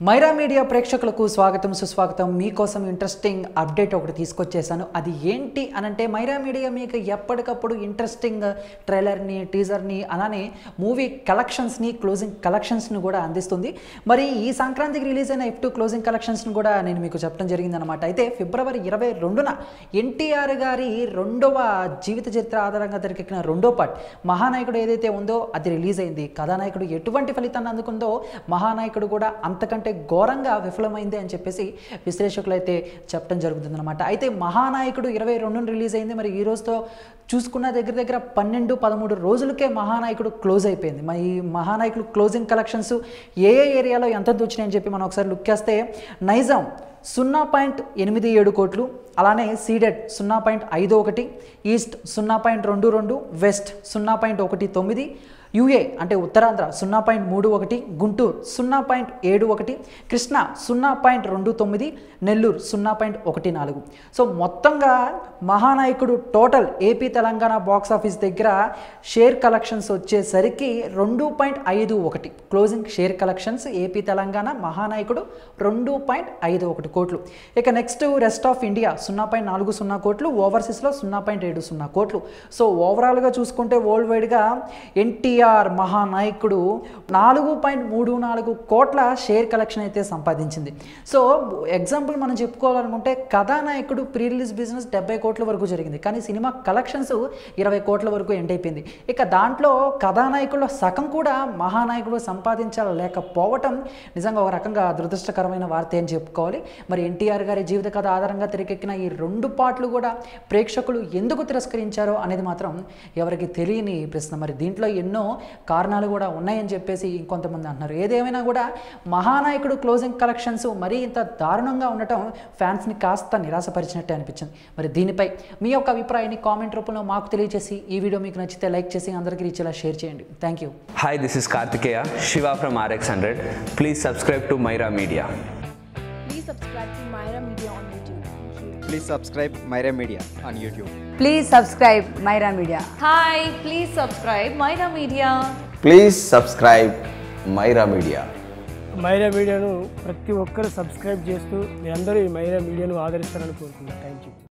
Myra media ప్రేక్షకులకు స్వాగతం సుస్వాగతం. మీకోసం ఇంట్రెస్టింగ్ అప్డేట్ ఒకటి తీసుకొచ్చేసాను. అది ఏంటి అనంటే మైరా మీడియా మీకు ఎప్పటికప్పుడు ఇంట్రెస్టింగ్ ట్రైలర్ని, టీజర్ని, అలానే మూవీ కలెక్షన్స్ని, క్లోజింగ్ కలెక్షన్స్ని కూడా అందిస్తుంది. మరి ఈ సంక్రాంతికి రిలీజ్ అయిన F2 క్లోజింగ్ కలెక్షన్స్ని కూడా నేను మీకు చెప్పడం జరిగిందనమాట. అయితే ఫిబ్రవరి 22న ఎన్టీఆర్ గారి రెండవ జీవిత చరిత్ర ఆధారంగా తెరకెక్కిన రెండో పార్ట్ మహానాయకుడు ఏదైతే ఉందో అది రిలీజ్ అయింది. కథానాయకుడు ఎటువంటి ఫలితాన్ని అందుకుందో మహానాయకుడు కూడా అంతకంటే ఘోరంగా విఫలమైంది అని చెప్పేసి విశ్లేషకులు అయితే చెప్పడం జరుగుతుందన్నమాట. అయితే మహానాయకుడు 22న రిలీజ్ అయింది. మరి ఈ రోజుతో చూసుకున్న దగ్గర 12-13 రోజులకే మహానాయకుడు క్లోజ్ అయిపోయింది. మరి ఈ మహానాయకుడు క్లోజింగ్ కలెక్షన్స్ ఏ ఏరియాలో ఎంత వచ్చినాయని చెప్పి మనం ఒకసారి లుక్ చేస్తే నైజాం 0.87 కోట్లు, అలానే సీడెడ్ 0.51, ఈస్ట్ 0.22, వెస్ట్ 0.19, యూఏ అంటే ఉత్తరాంధ్ర 0.31, గుంటూరు 0.71, కృష్ణ 0.29, నెల్లూరు 0.14. సో మొత్తంగా Mahanayakudu total AP Telangana box office దగ్గర షేర్ కలెక్షన్స్ వచ్చేసరికి 2.51 closing share collections AP Telangana Mahanayakudu 2.51 కోట్లు. ఇక నెక్స్ట్ రెస్ట్ ఆఫ్ ఇండియా 0.40 కోట్లు, ఓవర్సీస్లో 0.70 కోట్లు. సో ఓవరాల్గా చూసుకుంటే వరల్డ్ వైడ్గా ఎన్టీఆర్ మహానాయకుడు 4.34 కోట్ల షేర్ కలెక్షన్ అయితే సంపాదించింది. సో ఎగ్జాంపుల్ మనం చెప్పుకోవాలనుకుంటే కథానాయకుడు ప్రీ రిలీజ్ బిజినెస్ 70 కోట్ల వరకు జరిగింది, కానీ సినిమా కలెక్షన్స్ 20 కోట్ల వరకు ఎండ్ అయిపోయింది. ఇక దాంట్లో కథానాయకుల సగం కూడా మహానాయకుడు సంపాదించలేకపోవటం నిజంగా ఒక రకంగా దురదృష్టకరమైన వార్త అని చెప్పుకోవాలి. మరి ఎన్టీఆర్ గారి జీవిత కథ ఆధారంగా తెరకెక్కిన ఈ రెండు పాటలు కూడా ప్రేక్షకులు ఎందుకు తిరస్కరించారో అనేది మాత్రం ఎవరికి తెలియని ప్రశ్న. మరి దీంట్లో ఎన్నో కారణాలు కూడా ఉన్నాయని చెప్పేసి ఇంకొంతమంది అంటున్నారు. ఏదేమైనా కూడా మహానాయకుడు క్లోజింగ్ కలెక్షన్స్ మరీ ఇంత దారుణంగా ఉండటం ఫ్యాన్స్ని కాస్త నిరాశపరిచినట్టే అనిపించింది. మరి దీనిపై మీ యొక్క అభిప్రాయాన్ని కామెంట్ రూపంలో మాకు తెలియజేసి ఈ వీడియో మీకు నచ్చితే లైక్ చేసి అందరికీ రీచేలా షేర్ చేయండి. Thank you. Hi, this is Kartikeya Shiva from RX100. Please subscribe to Myra Media. Please subscribe to Myra Media on YouTube. Please subscribe Myra Media on YouTube. Please subscribe Myra Media. Hi, please subscribe Myra Media. Please subscribe Myra media. Myra మీడియాను ప్రతి ఒక్కరు subscribe చేస్తూ మీ అందరూ ఈ మైరా మీడియాను ఆదరిస్తారని కోరుకుంటున్నాను. Thank you.